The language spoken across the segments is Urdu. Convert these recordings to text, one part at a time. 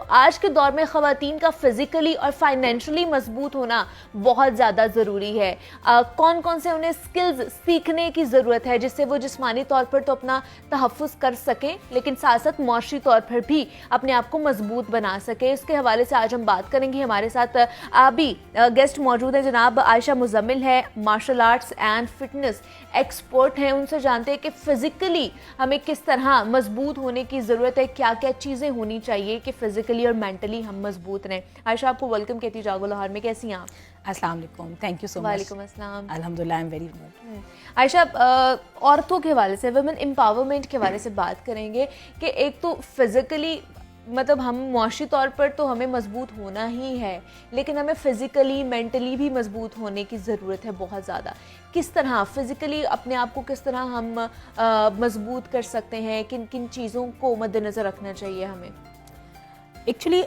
آج کے دور میں خواتین کا فزیکلی اور فائنینشلی مضبوط ہونا بہت زیادہ ضروری ہے. کون کون سے انہیں سکلز سیکھنے کی ضرورت ہے جس سے وہ جسمانی طور پر تو اپنا تحفظ کر سکیں لیکن ساتھ ساتھ معاشی طور پر بھی اپنے آپ کو مضبوط بنا سکیں؟ اس کے حوالے سے آج ہم بات کریں گے. ہمارے ساتھ ابھی گیسٹ موجود ہیں, جناب عائشہ مزمل ہے, martial arts and fitness expert ہیں. ان سے جانتے ہیں کہ فزیکلی ہمیں کس طرح مضبوط ہونے کی ضرورت ہے, کیا کیا چیزیں ہونی چاہیے کہ فزیکلی اور مینٹلی ہم مضبوط رہیں. عائشہ, آپ کو ویلکم کہتی جاگو لاہور میں. کیسی ہیں آپ؟ السلام علیکم, تھینک یو سو مچ. وعلیکم السلام. الحمدللہ آئی ایم ویری گڈ. عائشہ, عورتوں کے حوالے سے, ویمن امپاورمنٹ کے حوالے سے بات کریں گے کہ ایک تو فزیکلی مطلب ہم معاشی طور پر تو ہمیں مضبوط ہونا ہی ہے, لیکن ہمیں فزیکلی مینٹلی بھی مضبوط ہونے کی ضرورت ہے بہت زیادہ. کس طرح فزیکلی اپنے آپ کو کس طرح ہم مضبوط کر سکتے ہیں, کن کن چیزوں کو مد نظر رکھنا چاہیے ہمیں؟ ایکچولی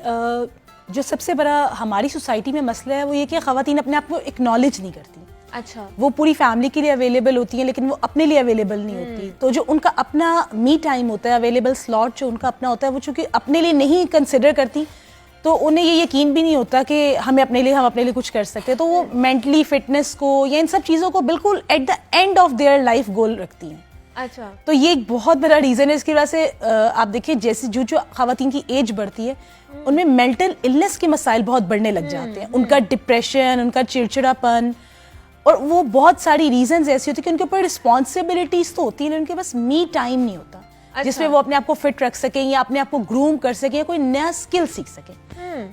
جو سب سے بڑا ہماری سوسائٹی میں مسئلہ ہے وہ یہ کہ خواتین اپنے آپ کو ایکنالج نہیں کرتی. اچھا. وہ پوری فیملی کے لیے اویلیبل ہوتی ہیں لیکن وہ اپنے لیے اویلیبل نہیں ہوتی. تو جو ان کا اپنا می ٹائم ہوتا ہے, اویلیبل سلاٹ جو ان کا اپنا ہوتا ہے, وہ چونکہ اپنے لیے نہیں کنسیڈر کرتی تو انہیں یہ یقین بھی نہیں ہوتا کہ ہم اپنے لیے کچھ کر سکتے. تو وہ مینٹلی فٹنس کو یا ان سب چیزوں کو بالکل at the end of their life goal رکھتی ہیں. اچھا. تو یہ ایک بہت بڑا ریزن ہے. اس کی وجہ سے آپ دیکھیں جیسے جو خواتین کی ایج بڑھتی ہے ان میں مینٹل النس کے مسائل بہت بڑھنے لگ جاتے ہیں. ان کا ڈپریشن, ان کا چڑچڑا پن, اور وہ بہت ساری ریزنز ایسی ہوتی ہیں کہ ان کے اوپر رسپانسبلٹیز تو ہوتی ہیں, ان کے پاس می ٹائم نہیں ہوتا جس میں وہ اپنے آپ کو فٹ رکھ سکیں یا اپنے آپ کو گروم کر سکیں یا کوئی نیا اسکل سیکھ سکیں.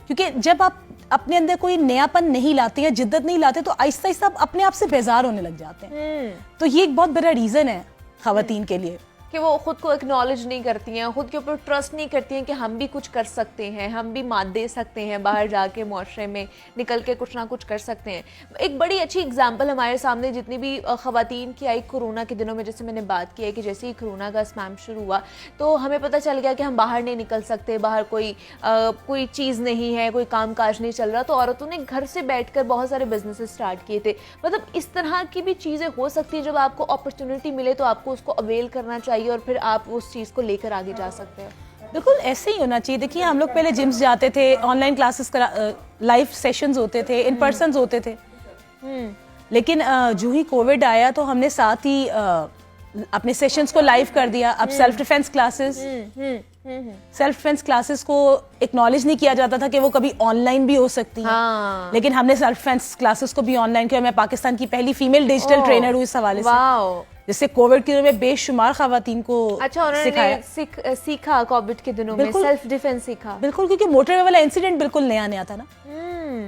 کیونکہ جب آپ اپنے اندر کوئی نیا پن نہیں لاتے یا جدت نہیں لاتے تو آہستہ آہستہ آپ اپنے آپ سے بیزار ہونے لگ جاتے ہیں. تو یہ ایک بہت بڑا ریزن ہے خواتین کے لیے کہ وہ خود کو اکنالج نہیں کرتی ہیں, خود کے اوپر ٹرسٹ نہیں کرتی ہیں کہ ہم بھی کچھ کر سکتے ہیں, ہم بھی مات دے سکتے ہیں, باہر جا کے معاشرے میں نکل کے کچھ نہ کچھ کر سکتے ہیں. ایک بڑی اچھی اگزامپل ہمارے سامنے جتنی بھی خواتین کی آئی کورونا کے دنوں میں, جیسے میں نے بات کی ہے کہ جیسے ہی کورونا کا اسپیم شروع ہوا تو ہمیں پتہ چل گیا کہ ہم باہر نہیں نکل سکتے, باہر کوئی چیز نہیں ہے, کوئی کام کاج نہیں چل رہا, تو عورتوں نے گھر سے بیٹھ کر بہت سارے بزنس اسٹارٹ کیے تھے. مطلب اس طرح کی بھی چیزیں ہو سکتی ہیں, جب آپ کو اپرچونٹی ملے تو آپ کو اس کو اویل کرنا چاہیے اور پھر آپ اس چیز کو لے کر آگے جا سکتے ہیں. بالکل ایسے ہی ہونا چاہیے. دیکھیے ہم لوگ پہلے جمس جاتے تھے, on line classes live sessions ہوتے تھے, ان پرسنز ہوتے تھے, لیکن جو ہی کووڈ آیا تو ہم نے ساتھ ہی اپنے سیشنز کو لائیو کر دیا. اب سیلف ڈیفینس کلاسز کو اکنالج نہیں کیا جاتا تھا کہ وہ کبھی آن لائن بھی ہو سکتی ہیں, لیکن ہم نے سیلف ڈیفینس کلاسز کو بھی آن لائن کیا. میں پاکستان کی پہلی فیمیل ڈیجیٹل ٹرینر ہوں اس حوالے سے, جس سے کووڈ کے دنوں میں بے شمار خواتین کو سیکھا کووڈ کے دنوں میں سیلف ڈیفینس سیکھا. بالکل, کیونکہ موٹر وے والا انسیڈنٹ بالکل نیا تھا نا.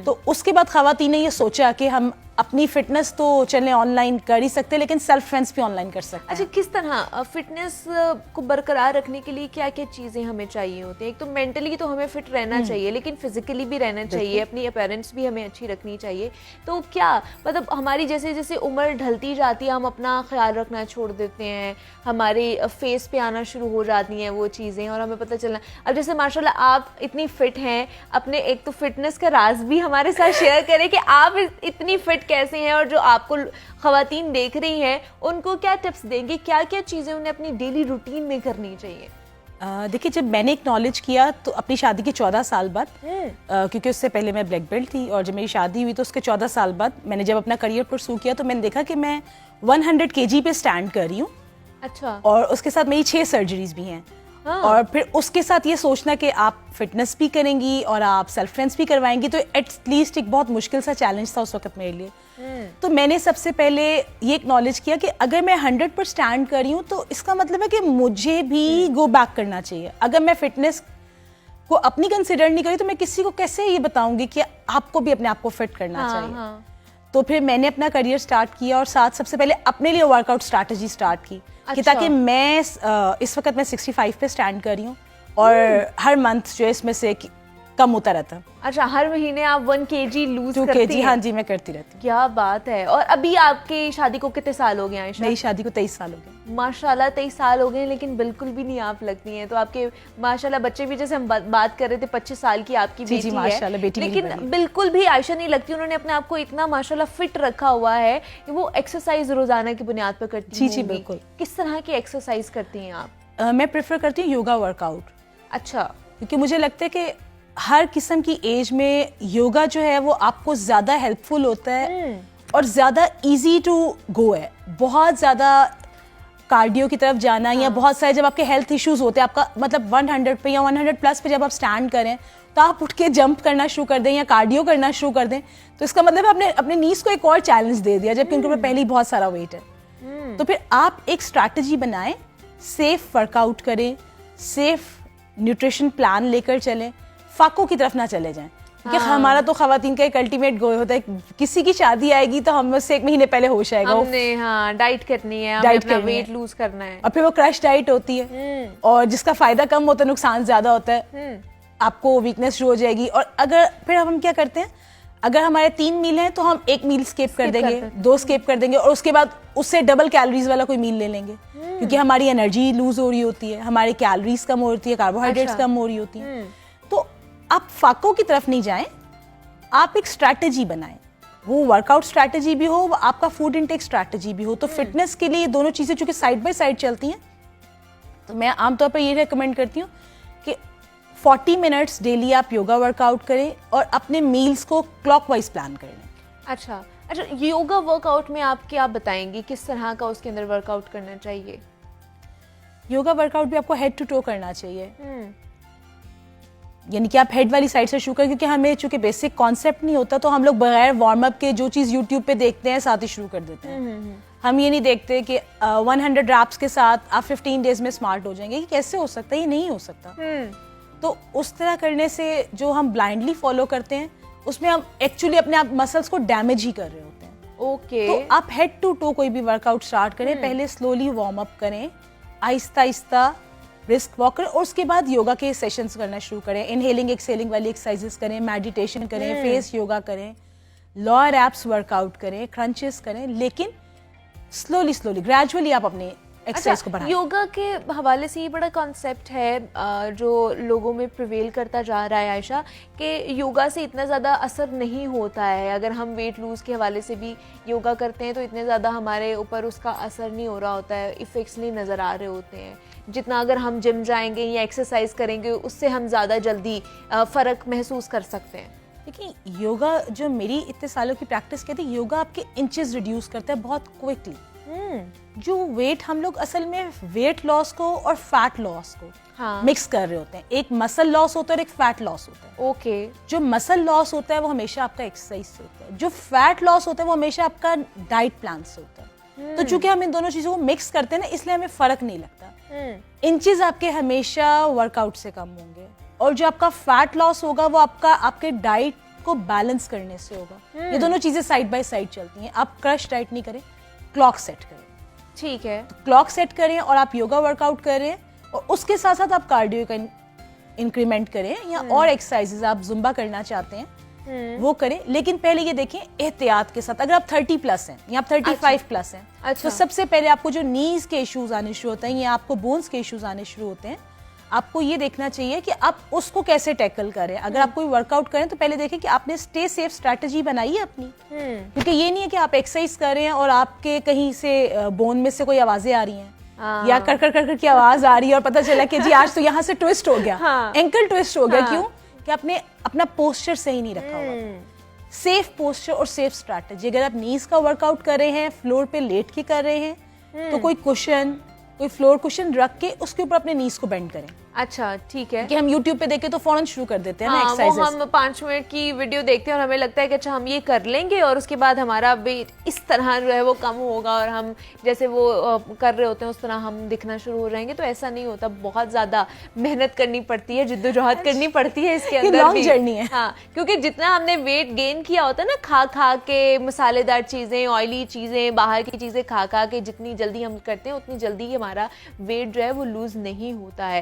تو اس کے بعد خواتین نے یہ سوچا کہ ہم اپنی فٹنس تو چلیں آن لائن کر ہی سکتے لیکن سیلف ڈیفینس بھی آن لائن کر سکتے ہیں. اچھا, کس طرح فٹنس کو برقرار رکھنے کے لیے کیا کیا چیزیں ہمیں چاہیے ہوتی ہیں؟ ایک تو مینٹلی تو ہمیں فٹ رہنا چاہیے لیکن فزیکلی بھی رہنا چاہیے, اپنی اپیرنس بھی ہمیں اچھی رکھنی چاہیے. تو کیا مطلب ہماری جیسے جیسے عمر ڈھلتی جاتی ہے ہم اپنا خیال رکھنا چھوڑ دیتے ہیں, ہمارے فیس پہ آنا شروع ہو جاتی ہیں وہ چیزیں اور ہمیں پتہ چلنا. اب جیسے ماشاء اللہ آپ اتنی فٹ ہیں, اپنے ایک تو فٹنس کا راز بھی ہمارے ساتھ شیئر کریں کہ آپ اتنی فٹ کیسے ہیں, اور جو آپ کو خواتین دیکھ رہی ہیں ان کو کیا ٹپس دیں گے, کیا کیا چیزیں انہیں اپنی ڈیلی روٹین میں کرنی چاہیے؟ دیکھیے جب میں نے اکنالج کیا تو اپنی شادی کے 14 سال بعد, کیونکہ اس سے پہلے میں بلیک بیلٹ تھی, اور جب میری شادی ہوئی تو اس کے 14 سال بعد میں نے جب اپنا کریئر پرسو کیا تو میں نے دیکھا کہ میں 100 kg پہ اسٹینڈ کر رہی ہوں. اچھا. اور اس کے ساتھ میری 6 سرجریز بھی ہیں. اور پھر اس کے ساتھ یہ سوچنا کہ آپ فٹنس بھی کریں گی اور آپ سیلف ڈیفینس بھی کروائیں گی, تو ایٹ لیسٹ ایک بہت مشکل سا چیلنج تھا اس وقت میرے لیے. تو میں نے سب سے پہلے یہ اکنالج کیا کہ اگر میں 100 پر اسٹینڈ کر رہی ہوں تو اس کا مطلب ہے کہ مجھے بھی گو بیک کرنا چاہیے. اگر میں فٹنس کو اپنی کنسیڈر نہیں کری تو میں کسی کو کیسے یہ بتاؤں گی کہ آپ کو بھی اپنے آپ کو فٹ کرنا چاہیے. تو پھر میں نے اپنا کریئر اسٹارٹ کیا اور سب سے پہلے اپنے لیے ورک آؤٹ اسٹریٹجی اسٹارٹ کی کہ تاکہ میں اس وقت میں 65 پہ اسٹینڈ کر رہی ہوں اور ہر منتھ جو اس میں سے کم ہوتا رہتا. اچھا, ہر مہینے آپ 1 kg لوز کرتی ہیں؟ 2 kg, ہاں جی میں کرتی رہتی ہوں. کیا بات ہے. اور ابھی آپ کی شادی کو کتنے سال ہو گئے عائشہ؟ میری شادی کو 23 سال ہو گئے. ماشاء اللہ 23 سال ہو گئے لیکن بالکل بھی نہیں آپ لگتی ہیں. تو آپ کے ماشاء اللہ بچے بھی, جیسے ہم بات کر رہے تھے 25 سال کی آپ کی بیٹی ہے, لیکن بالکل بھی عائشہ نہیں لگتی. انہوں نے اپنے آپ کو اتنا ماشاء اللہ فٹ رکھا ہوا ہے کہ وہ ایکسرسائز روزانہ کی بنیاد پر کرتی ہیں. جی بالکل. کس طرح کی ایکسرسائز کرتی ہیں آپ؟ میں پریفر کرتی ہوں یوگا ورک آؤٹ. اچھا. کیونکہ مجھے لگتا ہے کہ ہر قسم کی ایج میں یوگا جو ہے وہ آپ کو زیادہ ہیلپ فل ہوتا ہے اور زیادہ ایزی ٹو گو ہے. بہت زیادہ کارڈیو کی طرف جانا یا بہت سارے جب آپ کے ہیلتھ ایشوز ہوتے ہیں, آپ کا مطلب 100 پہ یا 100+ پہ جب آپ اسٹینڈ کریں تو آپ اٹھ کے جمپ کرنا شروع کر دیں یا کارڈیو کرنا شروع کر دیں, تو اس کا مطلب آپ نے اپنے نیز کو ایک اور چیلنج دے دیا جبکہ ان کے اوپر پہلے ہی بہت سارا ویٹ ہے. تو پھر آپ ایک اسٹریٹجی بنائیں, سیف ورک آؤٹ کریں, سیف نیوٹریشن پلان لے کر چلیں, فاقوں کی طرف نہ چلے جائیں. کیونکہ ہمارا تو خواتین کا ایک الٹیمیٹ گول ہوتا ہے, کسی کی شادی آئے گی تو ہم اس سے 1 مہینے پہلے ہوش آئے گا ہم نے ڈائٹ کرنی ہے, ہمیں اپنا ویٹ لوز کرنا ہے, اور پھر وہ کرش ڈائٹ ہوتی ہے اور جس کا فائدہ کم ہوتا ہے نقصان زیادہ ہوتا ہے, آپ کو ویکنیس شروع ہو جائے گی. اور اگر پھر ہم کیا کرتے ہیں, اگر ہمارے 3 میل ہیں تو ہم 1 میل اسکیپ کر دیں گے, 2 اسکیپ کر دیں گے, اور اس کے بعد اس سے ڈبل کیلوریز والا کوئی میل لے لیں گے, کیونکہ ہماری انرجی لوز ہو رہی ہوتی ہے, ہماری کیلوریز کم ہو رہی ہے, کاربوہائیڈریٹس کم ہو رہی ہوتی ہیں. تو آپ فاقوں کی طرف نہیں جائیں, آپ ایک اسٹریٹجی بنائیں, وہ ورک آؤٹ اسٹریٹجی بھی ہو, وہ آپ کا فوڈ انٹیک اسٹریٹجی بھی ہو. تو فٹنس کے لیے یہ دونوں چیزیں چونکہ سائڈ بائی سائڈ چلتی ہیں, تو میں عام طور پر یہ ریکمینڈ کرتی ہوں کہ 40 منٹس ڈیلی آپ یوگا ورک آؤٹ کریں اور اپنے میلز کو کلاک وائز پلان کر لیں. اچھا, یوگا ورک آؤٹ میں آپ کیا بتائیں گی, کس طرح کا اس کے اندر ورک آؤٹ کرنا چاہیے؟ یوگا ورک آؤٹ بھی آپ کو ہیڈ ٹو ٹو کرنا چاہیے, یعنی کہ آپ ہیڈ والی سائڈ سے شروع کریں, کیونکہ ہمیں چونکہ بیسک کانسیپٹ نہیں ہوتا تو ہم لوگ بغیر وارم اپ کے جو چیز یوٹیوب پہ دیکھتے ہیں ساتھ ہی شروع کر دیتے ہیں. ہم یہ نہیں دیکھتے کہ 100 ریپس کے ساتھ آپ 15 ڈیز میں اسمارٹ ہو جائیں گے. یہ کیسے ہو سکتا ہے؟ یہ نہیں ہو سکتا. تو اس طرح کرنے سے جو ہم بلائنڈلی فالو کرتے ہیں اس میں ہم ایکچولی اپنے آپ مسلس کو ڈیمیج ہی کر رہے ہوتے ہیں. اوکے, تو آپ ہیڈ ٹو ٹو کوئی بھی ورک آؤٹ اسٹارٹ کریں, پہلے سلولی وارم اپ کریں, آہستہ آہستہ برسک واک کریں, اور اس کے بعد یوگا کے سیشنز کرنا شروع کریں. انہیلنگ ایکسیلنگ والی ایکسرسائزز کریں, میڈیٹیشن کریں, فیس یوگا کریں, لوئر ایپس ورک آؤٹ کریں, کرنچز کریں, لیکن سلولی گریجولی آپ اپنے ایکسرسائز کو بڑھائیں. یوگا کے حوالے سے یہ بڑا کانسیپٹ ہے جو لوگوں میں پریویل کرتا جا رہا ہے عائشہ, کہ یوگا سے اتنا زیادہ اثر نہیں ہوتا ہے. اگر ہم ویٹ لوز کے حوالے سے بھی یوگا کرتے ہیں تو اتنے زیادہ ہمارے اوپر اس کا اثر نہیں ہو رہا ہوتا ہے, ایفیکٹس نہیں نظر آ رہے ہوتے ہیں, جتنا اگر ہم جم جائیں گے یا ایکسرسائز کریں گے اس سے ہم زیادہ جلدی فرق محسوس کر سکتے ہیں. دیکھیں, یوگا جو میری اتنے سالوں کی پریکٹس کہتی ہے, یوگا آپ کے انچز ریڈیوس کرتا ہے بہت کوئکلی. جو ویٹ ہم لوگ اصل میں ویٹ لاس کو اور فیٹ لاس کو مکس کر رہے ہوتے ہیں. ایک مسل لاس ہوتا ہے اور ایک فیٹ لاس ہوتا ہے. اوکے, جو مسل لاس ہوتا ہے وہ ہمیشہ آپ کا ایکسرسائز سے ہوتا ہے, جو فیٹ لاس ہوتا ہے وہ ہمیشہ آپ کا ڈائٹ پلان سے ہوتا ہے. تو چونکہ ہم ان دونوں چیزوں کو مکس کرتے ہیں نا, اس لیے ہمیں فرق نہیں لگتا. انچز آپ کے ہمیشہ ورک آؤٹ سے کم ہوں گے, اور جو آپ کا فیٹ لاس ہوگا وہ آپ کے ڈائٹ کو بیلنس کرنے سے ہوگا. یہ دونوں چیزیں سائڈ بائی سائڈ چلتی ہیں. آپ کرش ڈائٹ نہیں کریں, کلاک سیٹ کریں. ٹھیک ہے, کلاک سیٹ کریں اور آپ یوگا ورک آؤٹ کریں, اور اس کے ساتھ ساتھ آپ کارڈیو کا انکریمنٹ کریں, یا اور ایکسرسائزز آپ زمبا کرنا چاہتے ہیں وہ کریں. لیکن پہلے یہ دیکھیں احتیاط کے ساتھ, اگر آپ 30+ ہیں یا آپ 35+ ہیں, تو سب سے پہلے آپ کو جو نیز کے ایشوز آنے شروع ہوتے ہیں یا آپ کو بونس کے ایشوز آنے شروع ہوتے ہیں, آپ کو یہ دیکھنا چاہیے کہ آپ اس کو کیسے ٹیکل کریں. اگر آپ کوئی ورک آؤٹ کریں تو پہلے دیکھیں کہ آپ نے اسٹے سیف اسٹریٹجی بنائی ہے اپنی, کیونکہ یہ نہیں ہے کہ آپ ایکسرسائز کر رہے ہیں اور آپ کے کہیں سے بون میں سے کوئی آوازیں آ رہی ہیں یا کر کر کی آواز آ رہی ہے, اور پتہ چلا کہ جی آج تو یہاں سے ٹویسٹ ہو گیا, اینکل ٹویسٹ ہو گیا. کیوں کہ آپ نے اپنا پوسچر صحیح نہیں رکھا ہوا. سیف پوسچر اور سیف اسٹریٹجی. اگر آپ نیز کا ورک آؤٹ کر رہے ہیں, فلور پہ لیٹ کے کر رہے ہیں, تو کوئی کشن, کوئی فلور کشن رکھ کے اس کے اوپر اپنے نیز کو بینڈ کریں. اچھا ٹھیک ہے, کہ ہم یوٹیوب پہ دیکھیں تو فوراً شروع کر دیتے ہیں نا ایکسرسائزز. ہم 5 منٹ کی ویڈیو دیکھتے ہیں اور ہمیں لگتا ہے کہ اچھا ہم یہ کر لیں گے اور اس کے بعد ہمارا ویٹ اس طرح جو ہے وہ کم ہوگا اور ہم جیسے وہ کر رہے ہوتے ہیں اس طرح ہم دکھنا شروع ہو جائیں گے. تو ایسا نہیں ہوتا, بہت زیادہ محنت کرنی پڑتی ہے, جدوجہد کرنی پڑتی ہے اس کے اندر, لانگ جرنی ہے. ہاں, کیونکہ جتنا ہم نے ویٹ گین کیا ہوتا ہے نا کھا کے, مسالے دار چیزیں, آئلی چیزیں, باہر کی چیزیں کھا کے, جتنی جلدی ہم کرتے ہیں اتنی جلدی ہمارا ویٹ جو ہے وہ لوز نہیں ہوتا ہے.